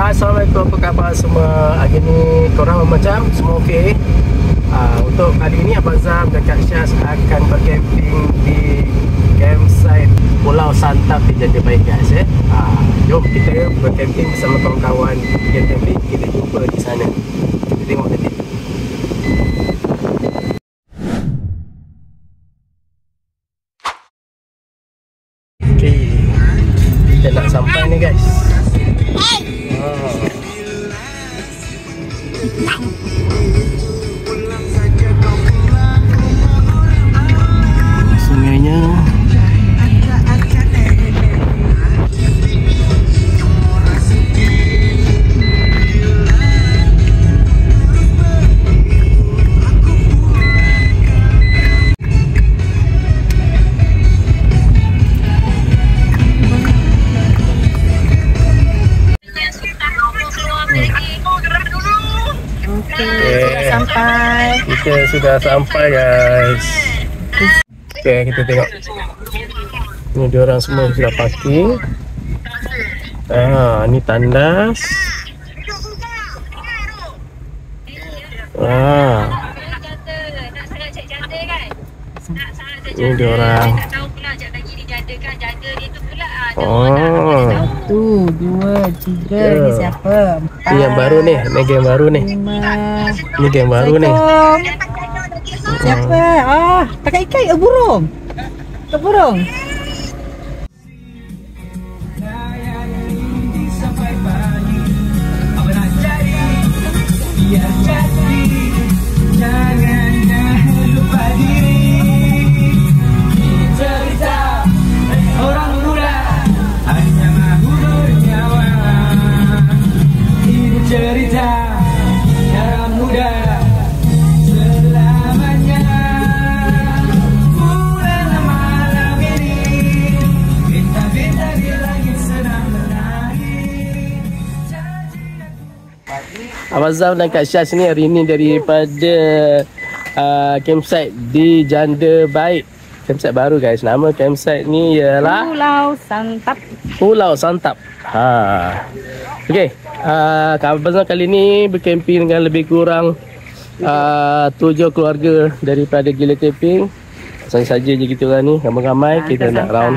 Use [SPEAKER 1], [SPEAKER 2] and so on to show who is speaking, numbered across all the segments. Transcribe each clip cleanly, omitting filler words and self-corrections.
[SPEAKER 1] Assalamualaikum, apa khabar semua? Hari ni korang macam semua okey? Untuk kali ni Abang Zam dan Kak Syaz akan bercamping di campsite Pulau Santap di Janda Baik guys jom kita bercamping bersama kawan-kawan yang camping. Kita jumpa di sana. Kita tengok nanti. Okay, kita nak sampai ni guys. Sungainya kita sudah sampai guys. Okay, kita tengok. Ni diorang semua sudah parking. Ni tandas. Ni diorang.
[SPEAKER 2] Satu, dua, tiga. Ini siapa? Empat.
[SPEAKER 1] Ini yang baru nih. Ini game baru nih. Ini game baru nih.
[SPEAKER 2] Siapa? Pakai ikan burung. Burung.
[SPEAKER 1] Abang Zam dan Kak Syaz ni hari ni daripada campsite di Janda Baik. Campsite baru guys. Nama campsite ni ialah
[SPEAKER 2] Pulau Santap.
[SPEAKER 1] Pulau Santap. Okey. Abang Zam kali ni bercamping dengan lebih kurang 7 keluarga daripada Gila Camping. Saja je kita orang ni ramai-ramai kita nak round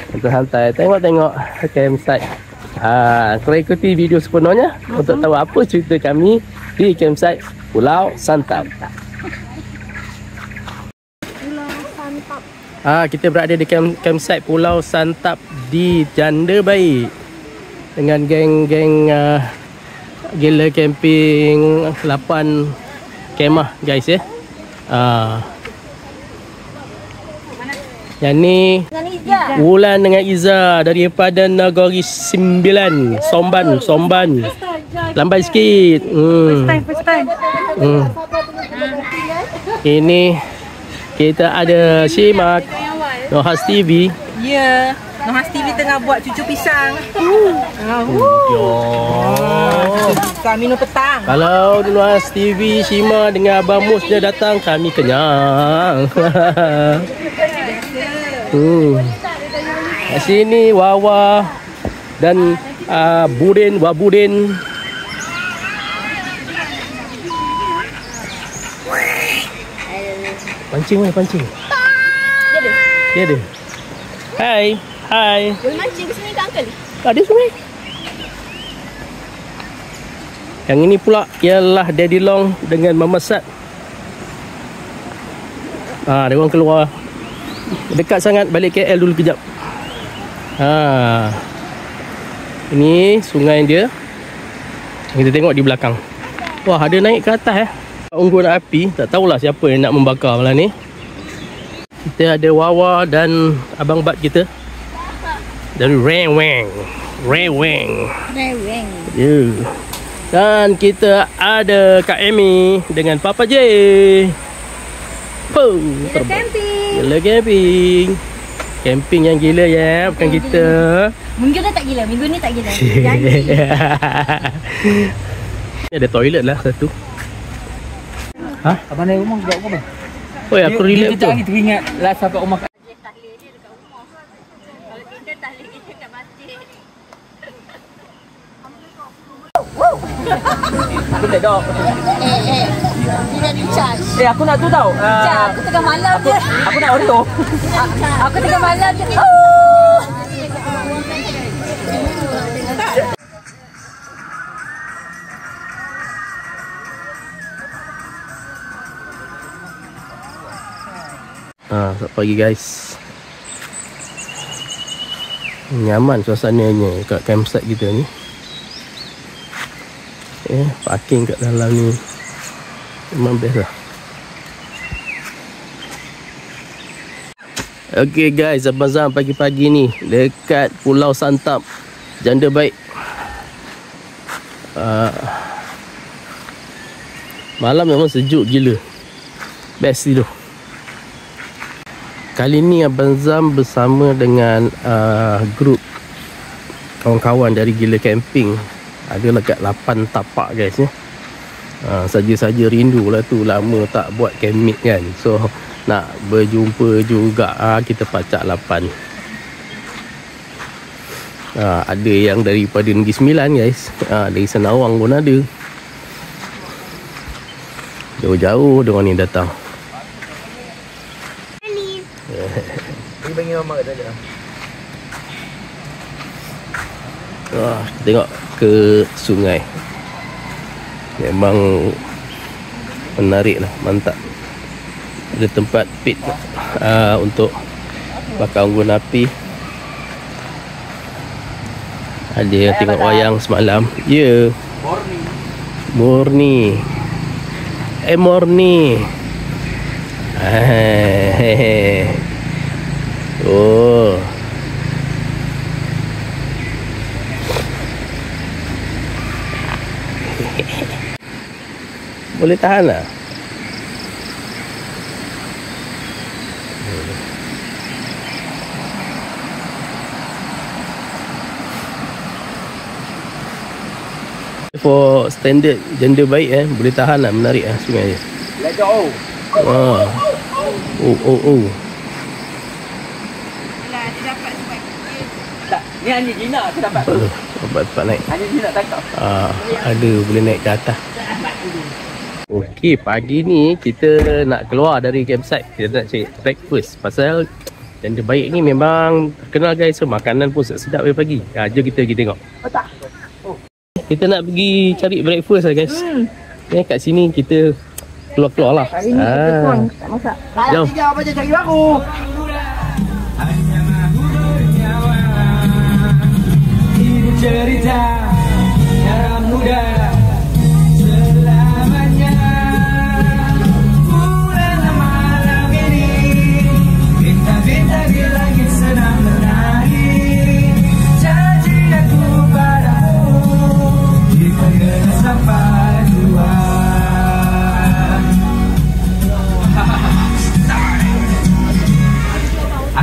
[SPEAKER 1] untuk santai. Tengok-tengok campsite. Korang ikuti video sepenuhnya untuk tahu apa cerita kami di campsite Pulau Santap. Kita berada di campsite Pulau Santap di Janda Baik dengan geng-geng Gila Camping 8 kemah guys ya. Yang ni Wulan dengan Iza daripada Negeri Sembilan, Somban. Lambat sikit.
[SPEAKER 2] First time.
[SPEAKER 1] Ini kita ada Syimak, Nohas TV.
[SPEAKER 2] Ya, Nohas TV tengah buat cucu pisang. Kita minum petang.
[SPEAKER 1] Kalau Nohas TV, Syima dengan Abang Mus dia datang, kami kenyang. Kat sini Wawa dan Wabudin. Pancing. Dia ada. Hai.
[SPEAKER 3] Boleh mancing sini ke Uncle?
[SPEAKER 1] Ada sungai. Yang ini pula ialah Daddy Long dengan Mama Sat. Dia orang keluar. Dekat sangat, balik KL dulu kejap. Ini sungai dia. Kita tengok di belakang. Wah, ada naik ke atas unggun api. Tak tahulah siapa yang nak membakar malam ni. Kita ada Wawa dan Abang Bat kita dari Reweng. Dan kita ada Kak Amy dengan Papa J. Gila camping. Camping yang gila ya, bukan kita.
[SPEAKER 3] Minggu ni tak gila, minggu ni tak gila.
[SPEAKER 1] Ada toilet lah satu.
[SPEAKER 2] Abang dari rumah buat apa?
[SPEAKER 1] Oh ya, aku relax tu.
[SPEAKER 2] Dia teringat last sampai rumah.
[SPEAKER 1] Aku tak tahu.
[SPEAKER 3] Tidak di charge.
[SPEAKER 1] Aku nak tu tau.
[SPEAKER 3] Aku tengah malam je.
[SPEAKER 1] Aku nak Oreo.
[SPEAKER 3] Aku tengah malam je.
[SPEAKER 1] Selamat pagi guys. Nyaman suasananya kat campsite kita ni. Parking kat dalam ni memang best lah. Okay guys, Abang Zam pagi-pagi ni dekat Pulau Santap, Janda Baik. Malam memang sejuk gila. Best tidur. Kali ni Abang Zam bersama dengan grup kawan-kawan dari Gila Camping. Ada dekat 8 tapak guys ya. Saja-saja rindu lah tu, lama tak buat camp meet kan. So nak berjumpa juga, kita pacak 8. Ada yang daripada Negeri Sembilan guys, dari Senawang pun ada. Jauh-jauh diorang ni datang.
[SPEAKER 2] Bagi mama kat dalam.
[SPEAKER 1] Tengok ke sungai. Memang menarik lah, mantap. Ada tempat pit untuk bakar unggun api. Ada yang tengok wayang semalam. Ya, Murni. Murni. Oh. Boleh tahan lah. For standard Janda Baik boleh tahan lah, menarik lah sungai dia.
[SPEAKER 2] Lejau.
[SPEAKER 1] Oh.
[SPEAKER 2] Ni hanya Gina aku dapat tu.
[SPEAKER 1] Dapat naik.
[SPEAKER 2] Hanya Gina tangkap.
[SPEAKER 1] Ada boleh naik ke atas. Okey, pagi ni kita nak keluar dari campsite. Kita nak cari breakfast. Pasal Janda Baik ni memang terkenal guys. So makanan pun sedap pagi. Jom kita pergi tengok. Kita nak pergi cari breakfast lah guys. Kat sini kita keluar-keluar lah.
[SPEAKER 2] Hari ni kita pun tak masak.
[SPEAKER 1] Jom.
[SPEAKER 2] Jom apa je cari baru. Cerita yang muda selamanya. Bulan malam ini bintang-bintang di langit senang menari. Janji aku padamu kita kena sampai tua.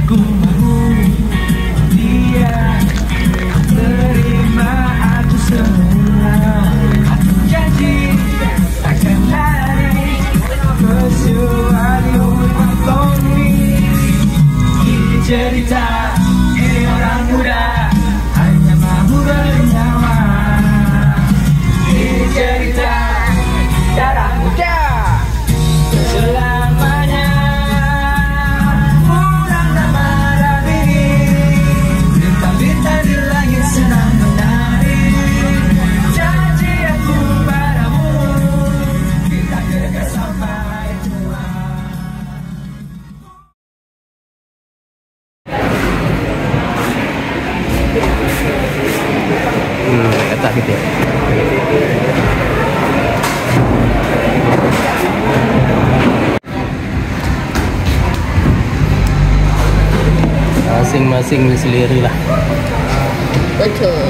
[SPEAKER 2] Aku mahu dia terima aku semua. Aku janji takkan lari kecuali untuk ini. Ini cerita ini orang muda hanya mahu bernyawa. Ini cerita darah muda selamanya. Bulan dan malam ini bintang-bintang di langit senang menari. Janji aku padamu kita kekal sampai tua.
[SPEAKER 1] Kata kita. Masing-masing selera lah.
[SPEAKER 3] Betul.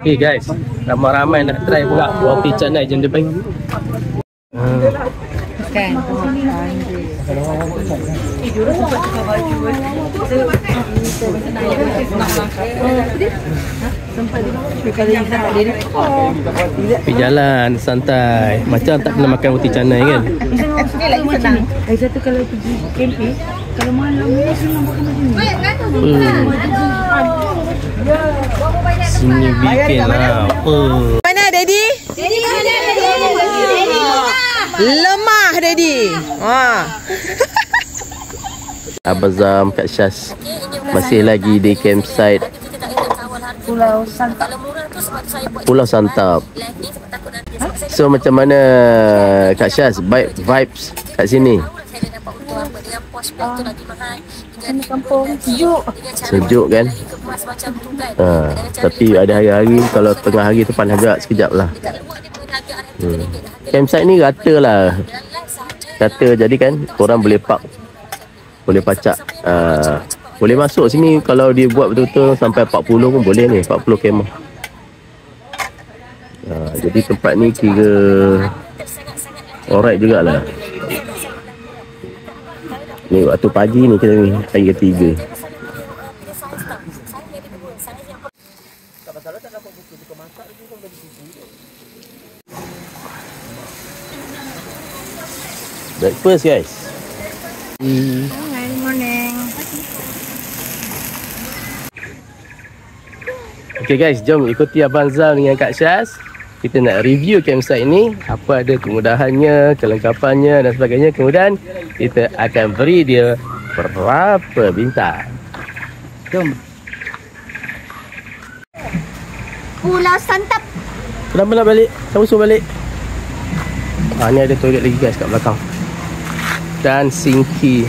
[SPEAKER 1] Okay guys, ramai-ramai nak try pula roti canai Janda Baik.
[SPEAKER 3] Kan.
[SPEAKER 1] Pergi jalan santai, macam tak pernah makan roti canai kan.
[SPEAKER 3] Ni lagi senang.
[SPEAKER 2] Aiza tu kalau pergi camping, kalau malam ni
[SPEAKER 1] Sini bikin lah.
[SPEAKER 2] Mana Daddy? Lemah Daddy.
[SPEAKER 1] Abang Zam, Kak Syaz masih lagi di campsite Pulau Santap. So macam mana Kak Syaz vibes kat sini?
[SPEAKER 3] Kampung sejuk.
[SPEAKER 1] Sejuk kan? Tapi ada hari-hari kalau tengah hari tu panas agak sekejap lah. Campsite ni rata lah. Rata jadi kan korang boleh park, boleh pacak, boleh masuk sini kalau dia buat betul-betul sampai 40 pun boleh ni, 40 kemah. Jadi tempat ni kira alright jugalah. Ni waktu pagi ni kita ni hari ketiga. Breakfast guys.
[SPEAKER 3] Good morning.
[SPEAKER 1] Okay guys, jom ikuti Abang Zam dengan Kak Syaz. Kita nak review campsite ni, apa ada kemudahannya, kelengkapannya dan sebagainya. Kemudian kita akan beri dia berapa bintang. Jom.
[SPEAKER 3] Pulau Santap.
[SPEAKER 1] Kenapa nak balik? Siapa suruh balik? Ni ada toilet lagi guys kat belakang. Dan sinki.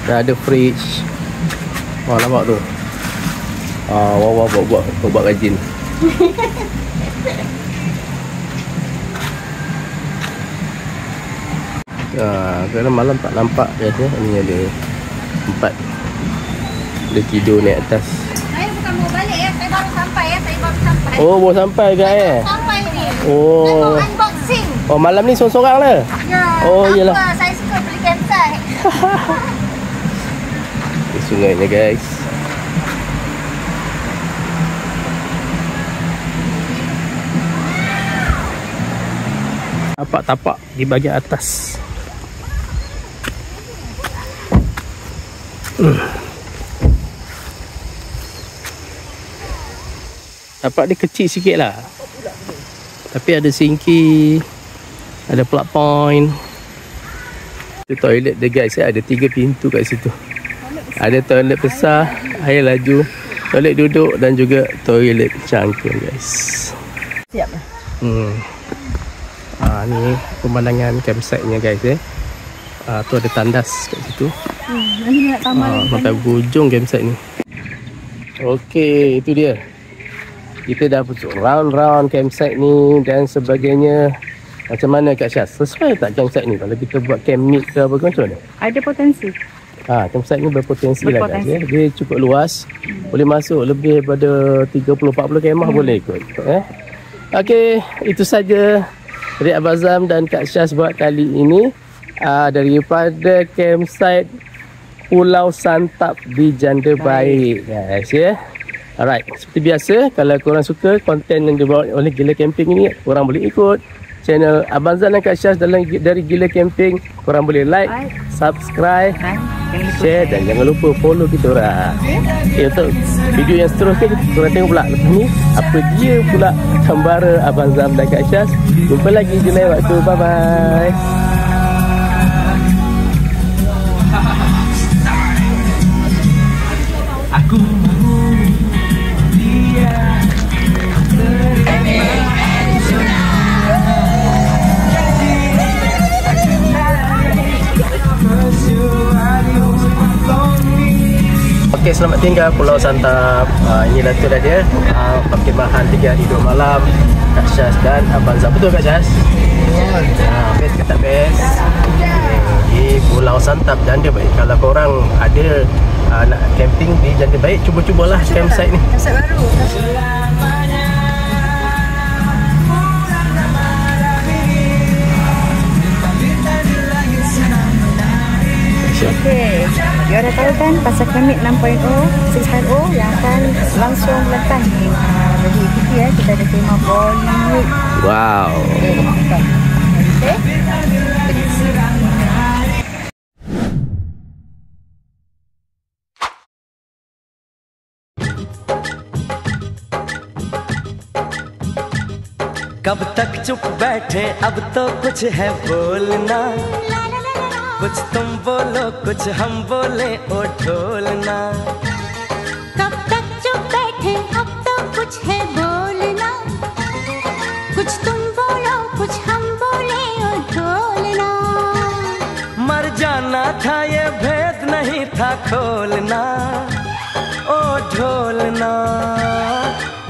[SPEAKER 1] Dan ada fridge. Nampak tu. Wah buat rajin. Kerana malam tak nampak biasanya. Ni ada tempat dia tidur naik atas.
[SPEAKER 3] Saya bukan mau balik ya, saya baru sampai ya,
[SPEAKER 1] Oh, baru sampai guys.
[SPEAKER 3] Sampai ni.
[SPEAKER 1] Oh.
[SPEAKER 3] Tengok unboxing.
[SPEAKER 1] Oh, malam ni sorang-sorang lah.
[SPEAKER 3] Ya.
[SPEAKER 1] Oh, iyalah.
[SPEAKER 3] Saya suka beli campsite.
[SPEAKER 1] Di sungainya guys. Tapak-tapak di bahagian atas. Tapak dia kecil sikit lah, tapi ada sinki, ada plug point. Itu toilet dia guys, ada 3 pintu kat situ. Ada toilet besar, air laju, toilet duduk dan juga toilet cangkul guys.
[SPEAKER 2] Siap.
[SPEAKER 1] Ni pemandangan campsite-nya guys tu ada tandas kat situ.
[SPEAKER 3] Nanti nak tambah lagi.
[SPEAKER 1] Sampai hujung campsite ni. Okey, itu dia. Kita dah round-round campsite ni dan sebagainya. Macam mana Kak Syaz? Sesuai tak campsite ni kalau kita buat camp meet ke apa macam mana?
[SPEAKER 2] Ada potensi.
[SPEAKER 1] Campsite ni berpotensi lah guys. Dia cukup luas. Boleh masuk lebih daripada 30-40 kemah boleh ikut. Okey, itu saja dari Abang Zam dan Kak Syaz buat kali ini. Daripada campsite Pulau Santap di Janda Baik guys ya. Alright, seperti biasa kalau korang suka konten yang dibawa oleh Gila Camping ini, korang boleh ikut channel Abang Zam dan Kak Syaz dari Gila Camping. Korang boleh like, subscribe, share dan jangan lupa follow kita orang. Okay, untuk video yang seterusnya korang tengok pula lepas ni apa dia pula kembara Abang Zam dan Kak Syaz. Jumpa lagi di lain waktu. Bye bye. Okey, selamat tinggal Pulau Santap. Inilah tu dah dia. Perkhemahan 3 hari 2 malam Kak Syaz dan Abang Zam. Betul Kak Syaz? Best ke tak best? Di Pulau Santap Janda Baik. Kalau korang ada nak camping di Janda Baik, cuba-cubalah campsite ni.
[SPEAKER 3] Campsite baru.
[SPEAKER 2] Okey, you ada tahu kan pasal Kemit 6.0, 6.0 yang akan langsung lepas ni. Jadi ikuti ya, kita ada tema Bollywood.
[SPEAKER 1] Wow.
[SPEAKER 2] Okey.
[SPEAKER 4] कब तक चुप बैठे अब तो कुछ है बोलना, कुछ तुम बोलो कुछ हम बोले ओ ढोलना।
[SPEAKER 3] कब तक चुप बैठे अब तो कुछ है बोलना, कुछ तुम बोलो कुछ हम बोले ओ ढोलना।
[SPEAKER 4] मर जाना था ये भेद नहीं था खोलना, ओ ढोलना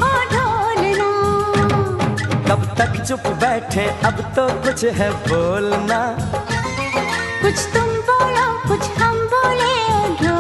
[SPEAKER 3] ओ ढोलना।
[SPEAKER 4] कब तक चुप बैठे अब तो कुछ है बोलना,
[SPEAKER 3] कुछ तुम बोलो कुछ हम बोले ओ ढोलना।